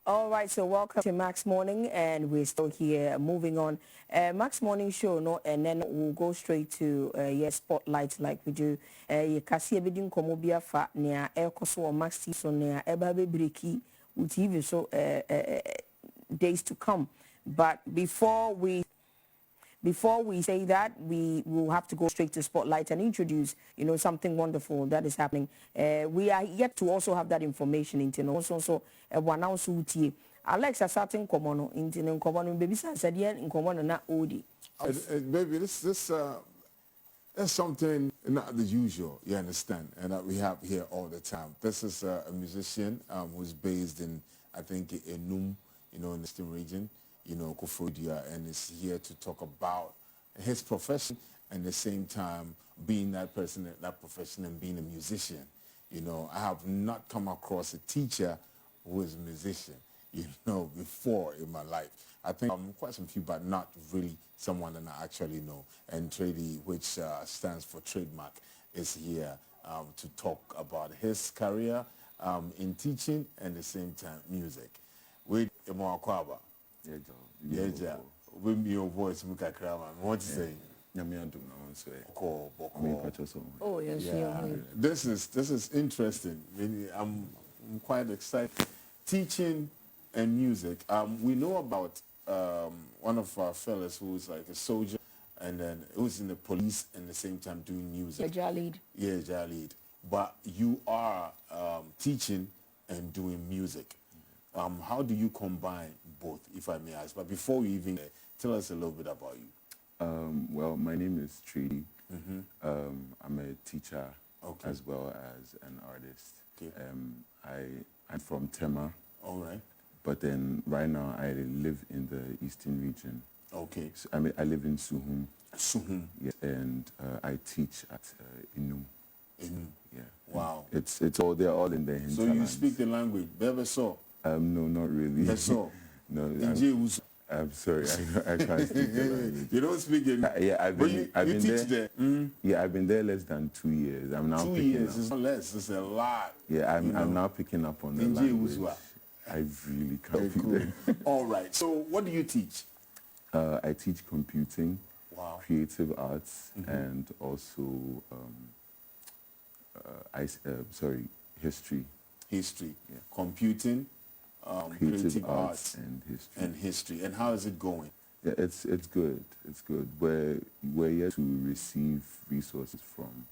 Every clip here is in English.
All right, so welcome to Max Morning, and we're still here. Moving on, Max Morning show, no, and then we'll go straight to spotlight like we do. You can see a bit komobia fa near air koso or Max T so near ebabe breaky with TV so days to come. But before we say that, we will have to go straight to Spotlight and introduce, something wonderful that is happening. We are yet to also have that information into also one house utie. Alexa starting komono into komono baby said yeah in komono na odi. Baby, this that's something not the usual, you understand, and that we have here all the time. This is a musician who's based in, I think, in Num, in the Eastern region, Kofodia, and is here to talk about his profession and at the same time being that person, that profession, and being a musician. I have not come across a teacher who is a musician, before in my life. I think quite some few, but not really someone that I actually know. And Tradey, which stands for trademark, is here to talk about his career in teaching and at the same time music. With Emo Akwaba. Yeah, with your voice, Mukakrama. What to say? Oh yes, yeah. This is interesting. I'm quite excited. Teaching and music. We know about one of our fellas who was like a soldier and then it was in the police and at the same time doing music. Jalid. Yeah, Jalid. But you are teaching and doing music. How do you combine both, if I may ask? But before we even tell us a little bit about you. Well, my name is Tradey. I'm a teacher as well as an artist. Okay. I'm from Tema. All right. But then right now I live in the Eastern region. Okay. So, I live in Suhum. Suhum. Yeah, and I teach at Inum. Inum. Yeah. Wow. It's all they're all in the hinterlands. So you speak the language, Bebe so? No, not really. Beso. No. I'm sorry, I can't speak the language. You don't speak it? Yeah, I've been teach there. Yeah, I've been there less than 2 years. I'm now 2 years. It's not less. It's a lot. Yeah, I'm now picking up on the language. I really can't be there. All right. So what do you teach? I teach computing, creative arts, and also history. History. Yeah. Computing, creative arts and history. And how is it going? Yeah, it's good. It's good. We're yet to receive resources from,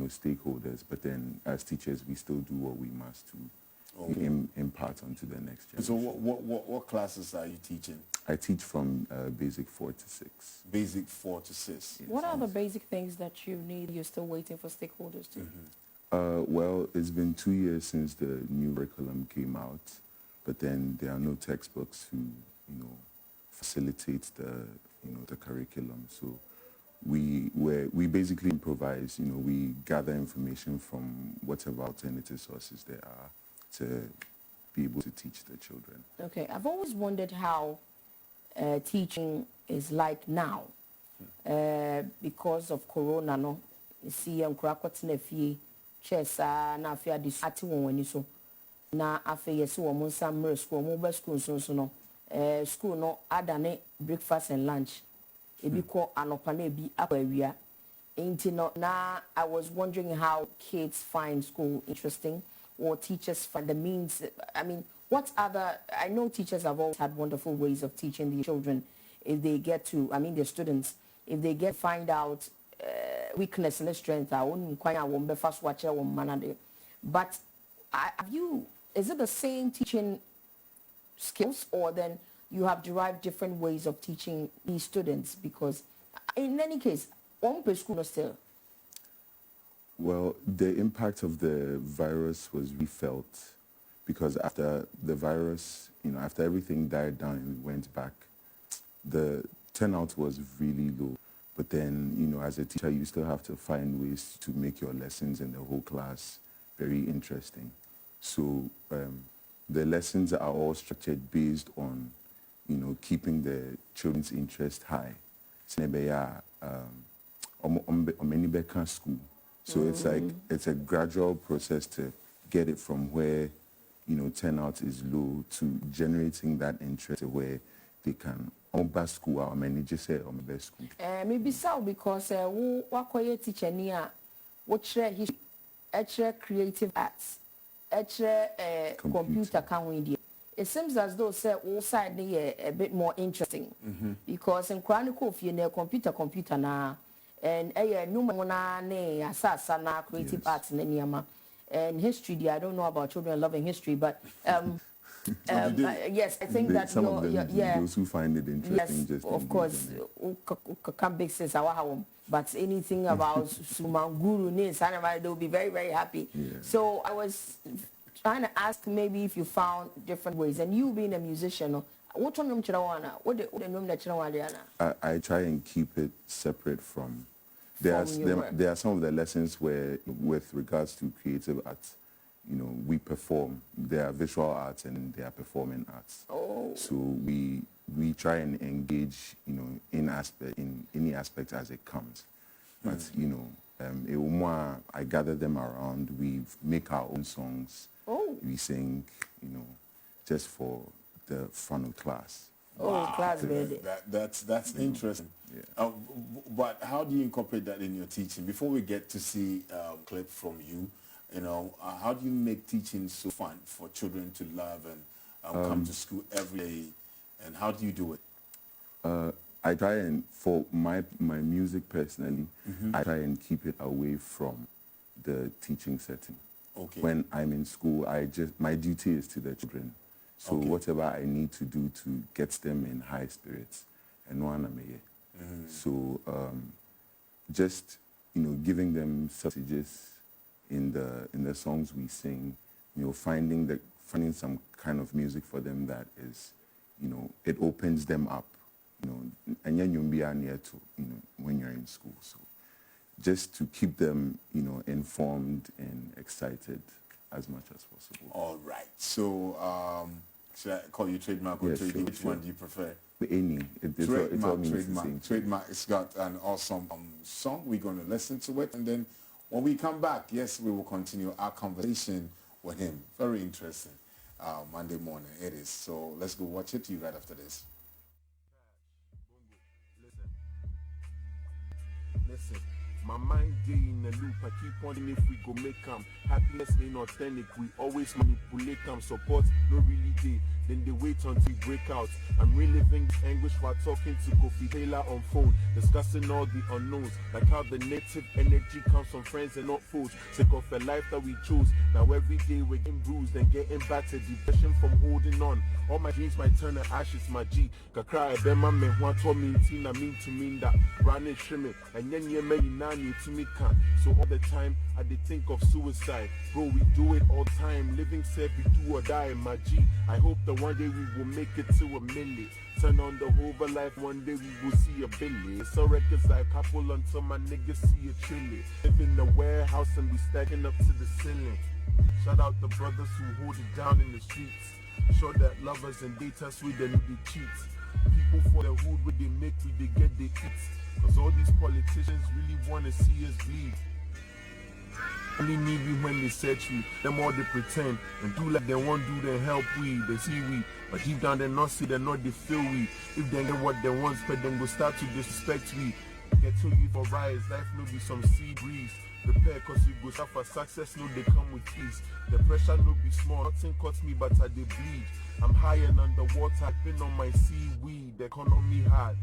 stakeholders. But then, as teachers, we still do what we must to impart onto the next generation. So, what classes are you teaching? I teach from basic 4 to 6. Basic 4 to 6. Yes. What are the basic things that you need? You're still waiting for stakeholders to. Well, it's been 2 years since the new curriculum came out, but then there are no textbooks to, facilitate the curriculum. So we basically improvise. We gather information from whatever alternative sources there are to be able to teach the children. Okay, I've always wondered how teaching is like now because of Corona. No, you see, Chesa na afia di ati won wani so na afia yesi wo mo nsam school mo ba school so no school no adane breakfast and lunch ebi ko anopa na ebi akwa enti no na I was wondering how kids find school interesting or teachers find the means. I mean, what other, I know teachers have always had wonderful ways of teaching the children if they get to, their students, if they get find out weakness and strength, but is it the same teaching skills, or then you have derived different ways of teaching these students? Because in any case, one per school still. Well, the impact of the virus was felt because after the virus, after everything died down and we went back, the turnout was really low. But then, as a teacher, you still have to find ways to make your lessons and the whole class very interesting. So the lessons are all structured based on, keeping the children's interest high. So it's like, it's a gradual process to get it from where turnout is low, to generating that interest where they can best school or manage say or best school. Maybe so because we teacher near what history, creative arts, computer can we. It seems as though say all side a bit more interesting because in chronicle you know computer na and no na ne asasa na creative arts na and history. I don't know about children loving history, but yes, I think that some of them, those who find it interesting, yes, just of course, can big sense our home. But anything about Sumanguru names, they will be very, very happy. Yeah. So I was trying to ask maybe if you found different ways, and you being a musician, what on them chirawana? What the name that chirawana? I try and keep it separate from. There are some of the lessons where, with regards to creative arts, we perform. There are visual arts and there are performing arts. Oh. So we try and engage, in any aspect as it comes. But I gather them around. We make our own songs. Oh. We sing, just for the fun of class. Oh, class, baby. That's interesting. Yeah. But how do you incorporate that in your teaching? Before we get to see a clip from you, how do you make teaching so fun for children to love and come to school every day? And how do you do it? I try and, for my music personally, I try and keep it away from the teaching setting. Okay. When I'm in school, my duty is to the children. So whatever I need to do to get them in high spirits, and one I'm here. So just giving them subsidies in the songs we sing, finding some kind of music for them that is, it opens them up, and then you'll be near to, when you're in school. So just to keep them, informed and excited as much as possible. All right. So should I call you Trademark or Yes, Tradey? sure, Which one do you prefer? Any. It all means the same. Trademark. It's got an awesome song. We're going to listen to it. And then when we come back, yes, we will continue our conversation with him. Very interesting. Monday morning it is. So let's go watch it to you right after this. Listen. My mind day in a loop, I keep wondering if we go make them. Happiness ain't authentic, we always manipulate them. Support no really day, then they wait until we break out. I'm reliving this anguish while talking to Kofi Taylor on phone, discussing all the unknowns, like how the native energy comes from friends and not foes. Sick of a life that we chose, now every day we're getting bruised and getting battered. Depression from holding on, all my dreams might turn to ashes, my G. Kakra ebema me want to mean tina mean to mean that running shimmy and then you may to me can. So all the time I did think of suicide. Bro, we do it all time. Living said we do or die, my G. I hope that one day we will make it to a million. Turn on the Hoover life, one day we will see a billion. So records I couple until my niggas see a trillion. Live in the warehouse and be stacking up to the ceiling. Shout out the brothers who hold it down in the streets. Show that lovers and data sweet and they cheat. People for the hood where they make we they get they eat. Cause all these politicians really wanna see us bleed. Only need we when they search we. Them all they pretend and do like they won't do, then help we. They see we, but deep down they not see, they not they feel we. If they get what they want, but then go start to disrespect we. Get to you for rise, life no be some sea breeze. Prepare cause you go suffer success, no they come with ease. The pressure no be small, nothing cuts me but I they bleed. I'm high and underwater, I've been on my seaweed. The economy hard.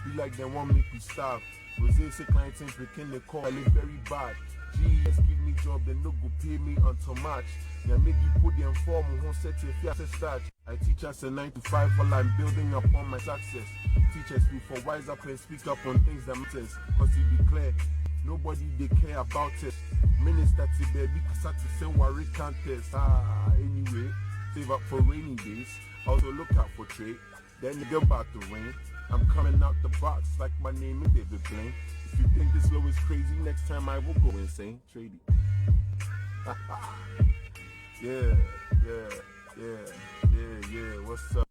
Be like they want me to starve. Rosé say clients ain't picking the call, I live very bad. GS give me job, they no go pay me until March. Now make you put the inform who set if you have to start. I teach us a 9 to 5 while I'm building upon my success. Teachers look for wise up and speak up on things that matters. Cause it be clear, nobody they care about it. Minister to baby, I to say worry contest. Anyway, save up for rainy days. Also look out for trade. Then they get about the rain. I'm coming out the box like my name is David Blaine. If you think this flow is crazy, next time I will go insane. Tradey. Yeah. What's up?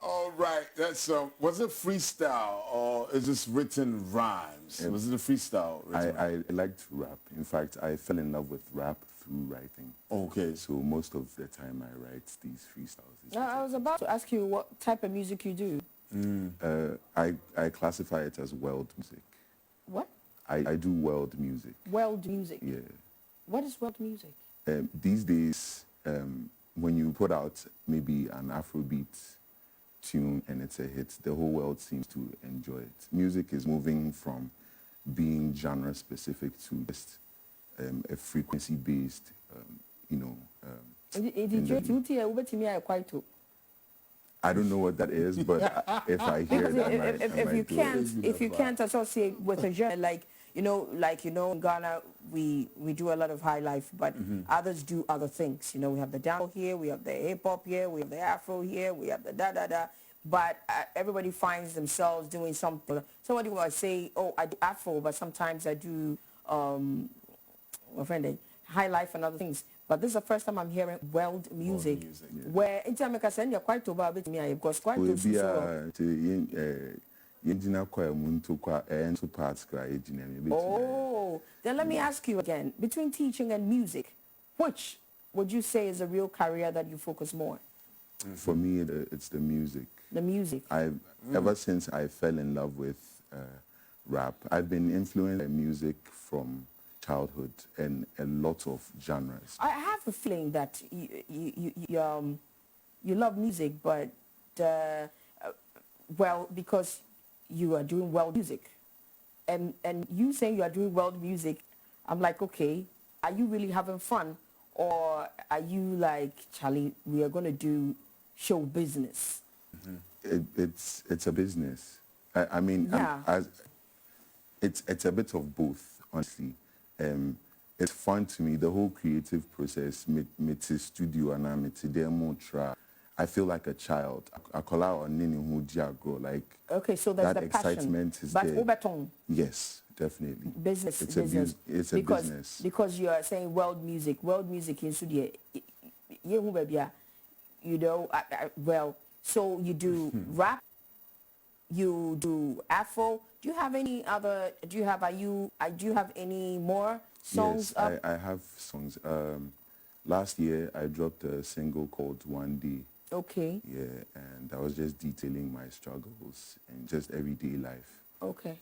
All right. That's was it freestyle or is this written rhymes? Was it a freestyle? I liked rap. In fact, I fell in love with rap through writing. Okay. So most of the time I write these freestyles. I was about to ask you what type of music you do. I classify it as world music. What? I do world music. World music. Yeah. What is world music? These days, when you put out maybe an Afrobeat tune and it's a hit, the whole world seems to enjoy it. Music is moving from being genre specific to just a frequency based, I don't know what that is, but if I hear that, if you can't associate with a genre like in Ghana, we do a lot of high life, but others do other things. We have the dancehall here, we have the hip hop here, we have the Afro here, we have the da da da. But everybody finds themselves doing something. Somebody will say, "Oh, I do Afro," but sometimes I do high life and other things. But this is the first time I'm hearing world music. Where in time I say you're quite over bit me because quite Oh, then let me ask you again. Between teaching and music, which would you say is a real career that you focus more? For me, it's the music. The music. Ever since I fell in love with rap, I've been influenced by music from childhood and a lot of genres. I have a feeling that you love music, but because you are doing world music, and you saying you are doing world music, I'm like, okay, are you really having fun, or are you like, Charlie, we are going to do show business? It's a business. I mean, yeah. It's a bit of both, honestly. It's fun to me, the whole creative process, me studio and I'm demo try. I feel like a child. I call out on Nini who grow like. Okay, so there's that the excitement passion. is But there. Yes, definitely. Business. It's business. It's a business. Because you are saying world music in Sudia. So you do rap, you do Afro. Do you have any other? Do you have any more songs? Yes, I have songs. Last year I dropped a single called One Day. Okay. Yeah, and I was just detailing my struggles and just everyday life. Okay.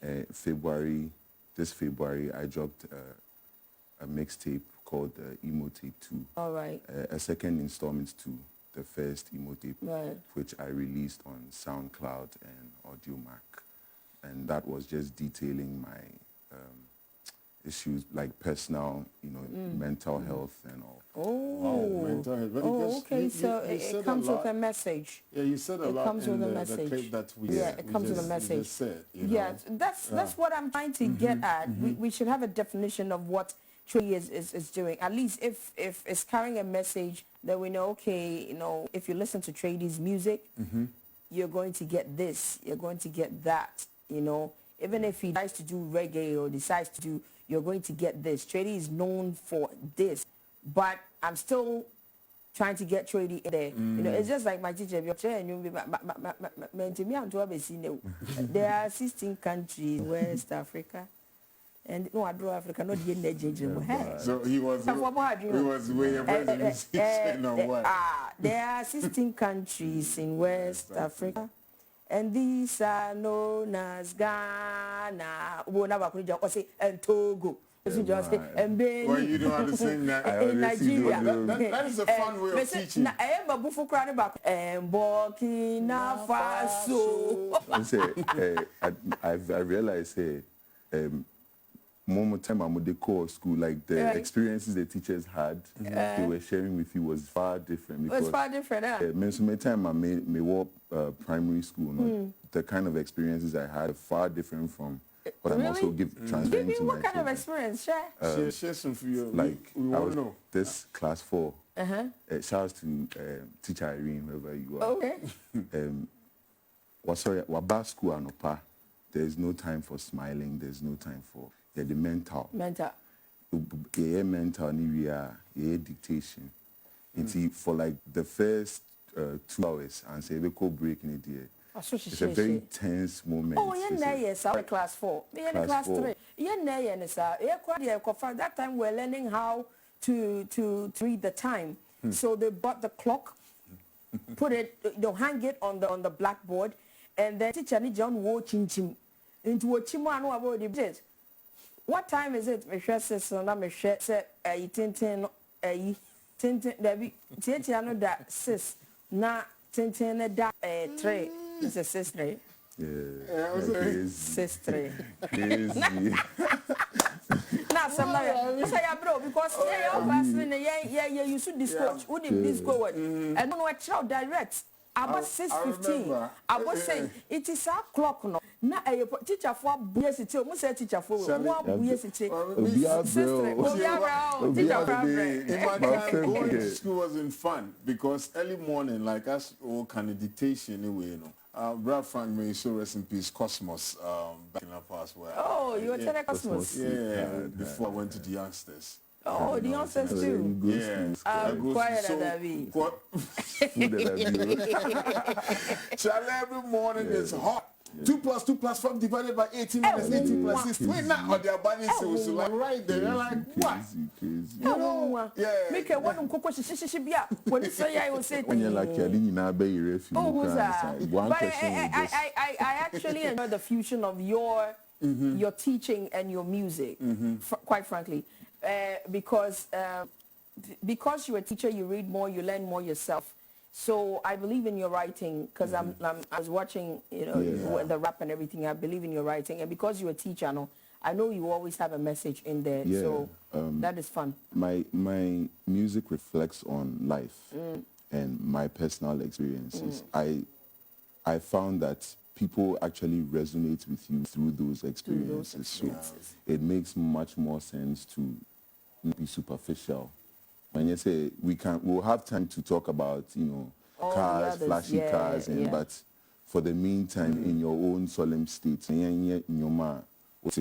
This February I dropped a mixtape called Emo Tape 2. All right. A second installment to the first Emo Tape, right, which I released on SoundCloud and AudioMac. And that was just detailing my issues like personal, mental health and all. Oh, wow, mental health. But okay. So it comes with a message. Yeah, you said a lot comes in with a message. The clip that it comes with a message. Said, yeah, that's what I'm trying to get at. We should have a definition of what Tradey is doing. At least if it's carrying a message, that we know, okay, if you listen to Tradey's music, you're going to get this, you're going to get that, Even if he decides to do reggae or decides to do, you're going to get this. Tradey is known for this. But I'm still trying to get Tradey in there. It's just like my teacher. There are 16 countries in West Africa. And no, I draw Africa, not the end. So he was way above the musician or what? There are 16 countries in West Africa. And these are known as Ghana, and Togo. And Benin. Well, you know how to sing that. In Nigeria. That is a fun way of teaching. And Burkina Faso. I realized, more time I'm the core school, like the experiences the teachers had, they were sharing with you was far different. Because, it's far different, so time I may walk primary school, the kind of experiences I had are far different from what I'm also transferring to my what kind of experience? Share some for you. Like we I was know. this class 4. Shout out to teacher Irene, wherever you are. Okay. Waba school anopa. There's no time for smiling. There's no time for the mental. Mental. Mental dictation. For like the first 2 hours and say we go break in the day. It's a very tense moment. Oh, yes, I class 4. Me in class 3. That time we're learning how to read the time. So they bought the clock, put it, hang it on the blackboard, and then teacher ni John wo chinchim into watching one about it. What time is it? Me share says so na me share say tintin Debbie teacher no da 6 na tintin da 3. It's a 6 3. Yeah. 6 3. Crazy. Now some you say bro because your class you should discourage. Who did this go what? I don't know what child direct. About 6:15. I was saying it is our clock no. Na teacher for buye we say teacher for one buye city. Going to school wasn't fun because early morning, like us, all kind of dictation anyway, you know. Brad Frank may so rest in peace, Cosmos, back in our past where. Oh, you were telling Cosmos? Yeah, before I went to the youngsters. Oh, the youngsters too. Yeah. Quiet at Dappah. Charlie, every morning is hot. 2 + 2 + 5 divided by 18 minutes, 18 + 6. Wait, now on their body, so like right there, they're like, what? Make a one cocoa when you say I will say When you're like, who's that? But I actually enjoy the fusion of your teaching and your music, quite frankly, because you're a teacher, you read more, you learn more yourself. So I believe in your writing because I was watching, the rap and everything. I believe in your writing, and because you're a teacher, I know you always have a message in there. Yeah, so that is fun. My music reflects on life and my personal experiences. I found that people actually resonate with you through those experiences. So it makes much more sense to not be superficial. When you say we'll have time to talk about, cars, flashy cars, but for the meantime, in your own solemn state, in your mind,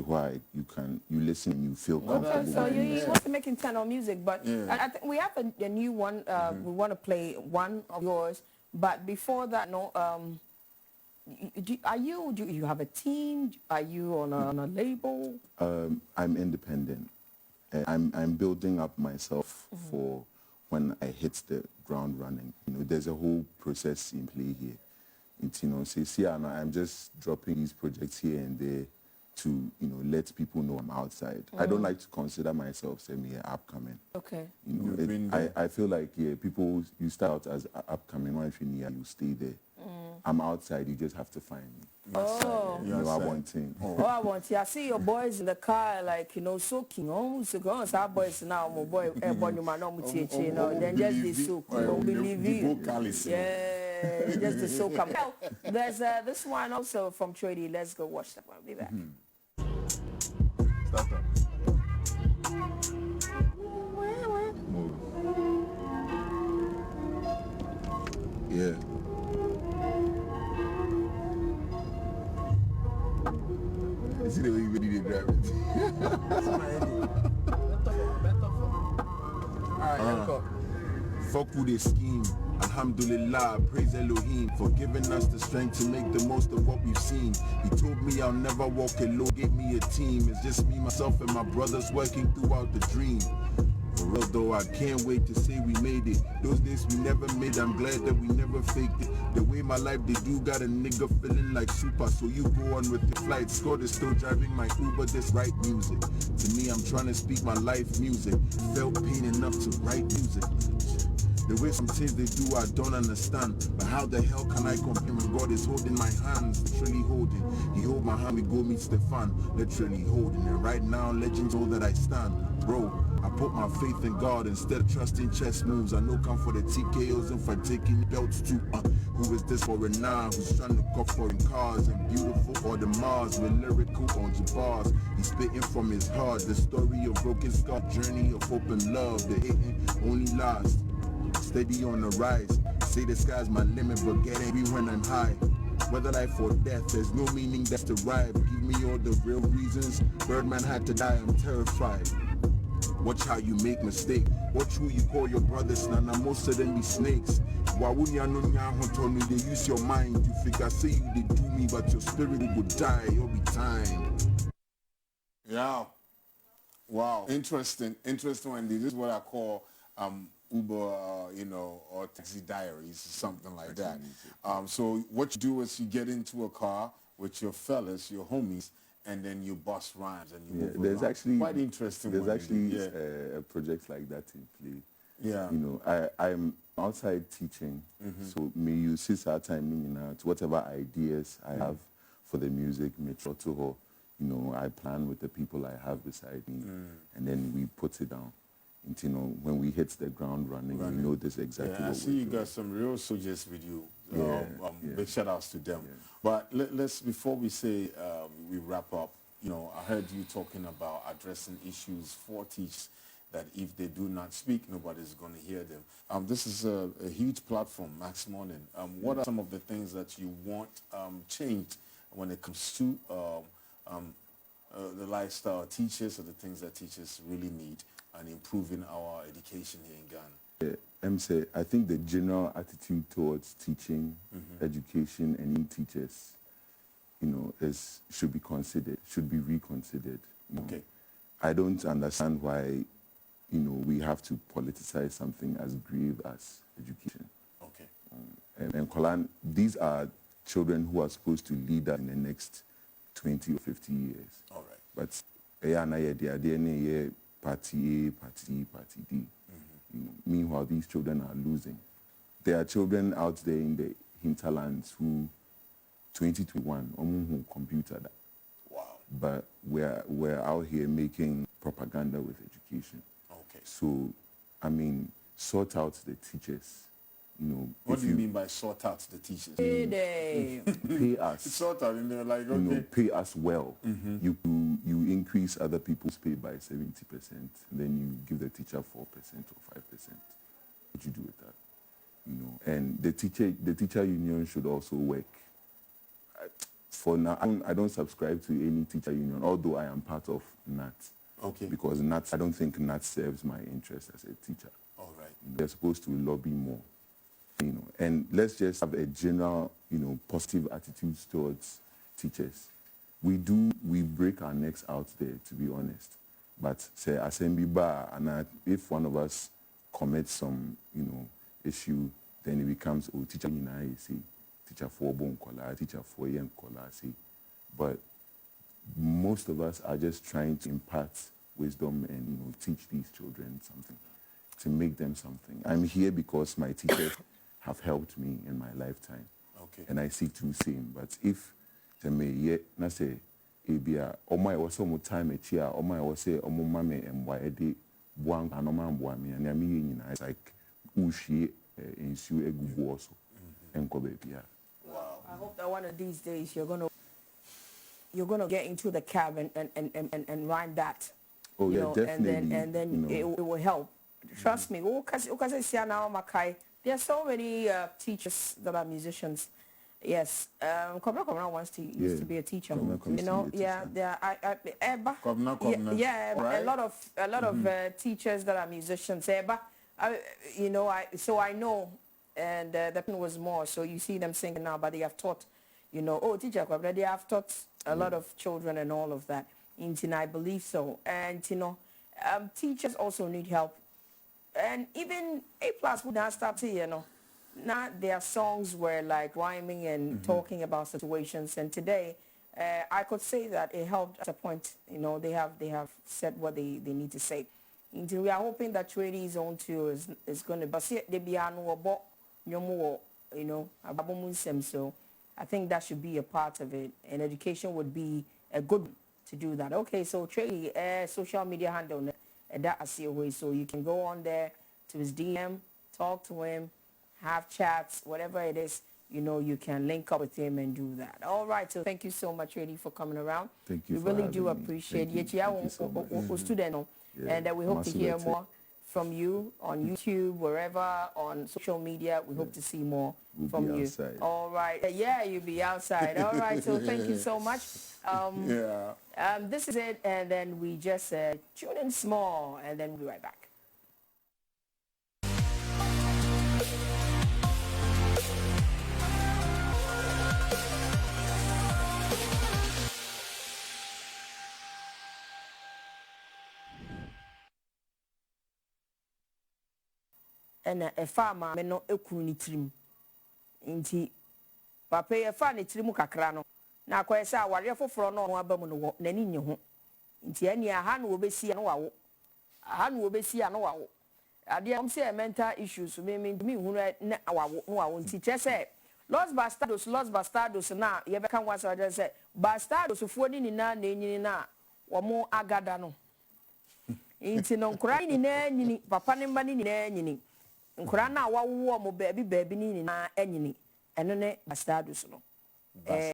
why you listen and you feel comfortable. Okay, so you want to make internal music, but I think we have a new one. We want to play one of yours, but before that, do you have a team? Are you on a label? I'm independent. I'm building up myself for when I hit the ground running. There's a whole process in play here. I'm just dropping these projects here and there to, let people know I'm outside. I don't like to consider myself upcoming. Okay. I feel like people, you start out as upcoming. Once you stay there. I'm outside. You just have to find me. Oh, I want him. I want you. I see your boys in the car, like soaking. Our boys now, my boy, then just the soak. Don't believe you. Yeah, just the soak. There's this one also from Tradey. Let's go watch that one. I'll be back. Start up. Yeah. You see the way you really drive it. Fuck who they scheme. Alhamdulillah, praise Elohim for giving us the strength to make the most of what we've seen. He told me I'll never walk alone, gave me a team. It's just me, myself, and my brothers working throughout the dream. For real though, I can't wait to say we made it. Those days we never made, I'm glad that we never faked it. The way my life they do got a nigga feeling like super. So you go on with your flight, Scott is still driving my Uber, this right music. To me, I'm trying to speak my life music. Felt pain enough to write music. The way some things they do, I don't understand. But how the hell can I compare when God is holding my hands, literally holding? He hold my hand, we go meet Stefan, literally holding. And right now, legends know that I stand. Bro, I put my faith in God instead of trusting chess moves. I know come for the TKOs and for taking belts too. Who is this for now? Who's trying to go for in cars and beautiful or the Mars with lyrical on the bars? He's spitting from his heart. The story of broken skull, journey of hope and love. The hating only lasts. Steady on the rise. Say the sky's my limit, but get angry when I'm high. Whether life or death, there's no meaning that's derived. Give me all the real reasons. Birdman had to die, I'm terrified. Watch how you make mistake. Watch who you call your brothers, Nana. Most of them be snakes. Why wouldn't you know they use your mind? You figure say you they do me, but your spirit will die. You'll be time. Yeah. Wow. Interesting. Interesting. And this is what I call Uber, or taxi diaries, something like that. So what you do is you get into a car with your fellas, your homies, and then you bust rhymes and you move there's around. actually Quite interesting. There's actually a project like that in play. Yeah. I'm outside teaching, so me use this time to whatever ideas I have for the music, me try to I plan with the people I have beside me, and then we put it down. And, when we hit the ground running, we know this exactly what I we're see you doing. got some real soldiers with you. Yeah. Big shout outs to them. Yeah. But let's, before we say we wrap up, I heard you talking about addressing issues for teachers that if they do not speak, nobody's going to hear them. This is a huge platform, Max Morning. What are some of the things that you want changed when it comes to the lifestyle of teachers, or the things that teachers really need, and improving our education here in Ghana? I think the general attitude towards teaching, education, and new teachers, should be considered, should be reconsidered. Okay. I don't understand why, we have to politicize something as grave as education. Okay. And Kolan, these are children who are supposed to lead us in the next 20 or 50 years. All right. But party A, party D. Meanwhile, these children are losing. There are children out there in the hinterlands who 2021 who computer that. Wow. But we're out here making propaganda with education. Okay. So, sort out the teachers. What do you mean by sort out the teachers? Pay us. Sort out, okay. Pay us well. You increase other people's pay by 70%, then you give the teacher 4% or 5%. What you do with that? And the teacher union should also work. For now, I don't subscribe to any teacher union, although I am part of NAT. Okay. Because NAT, I don't think NAT serves my interest as a teacher. All right. They're supposed to lobby more. And let's just have a general, positive attitudes towards teachers. We break our necks out there, to be honest. But say assembly bar, and if one of us commits some, issue, then it becomes teacher teacher for bon kola, teacher for yen kola, see. But most of us are just trying to impart wisdom and teach these children something, to make them something. I'm here because my teachers have helped me in my lifetime. Okay. And I see two same. But if they may yet not say ebia my was some time a chia my was say mame and why de buang anoma buami and yami it's like ushi insu egu also and go baby. Wow. I hope that one of these days you're gonna get into the cab and rhyme that. Oh yeah, definitely. And then it will help. Trust me. There are so many teachers that are musicians. Yes, Kobna used to be a teacher. A lot of teachers that are musicians. So I know, and the person was more. So you see them singing now, but they have taught, teacher Kobna, they have taught a lot of children and all of that. And I believe so. And teachers also need help. And even A+ would not start here, Now their songs were like rhyming and talking about situations. And today, I could say that it helped at a point. They have said what they need to say. And we are hoping that Tradey's own too is going to. But see, they be about so I think that should be a part of it. And education would be a good to do that. Okay, so Tradey, social media handle. That I see a way, so you can go on there to his DM, talk to him, have chats, whatever it is, you can link up with him and do that. All right, so thank you so much, Tradey, for coming around. Thank you. We really do appreciate it. Thank you so much. Student, and we hope to hear more from you on YouTube, wherever, on social media. We hope to see more from you. Outside. All right. Yeah, you'll be outside. All right. So thank you so much. This is it. And then we just tune in small, and then we'll be right back. And a farmer may not ekuni trim. Inti papa ye fa ne trim kakra no. Na kwa sa ware foforo no aba mu no nani nye ho. Inti ani aha no obesi no wawo. Aha no obesi no wawo. Ade am say mental issues me hunu na wawo no wawo nti che Los Bastardos na ye be kan wasa de say Bastardos fo ni na enyini na wo mo agada no. Inti no nkura ni na enyini papa ne mba ni na enyini. Nkura na wawo mo baabi ni na enyini eno ne Bastardos no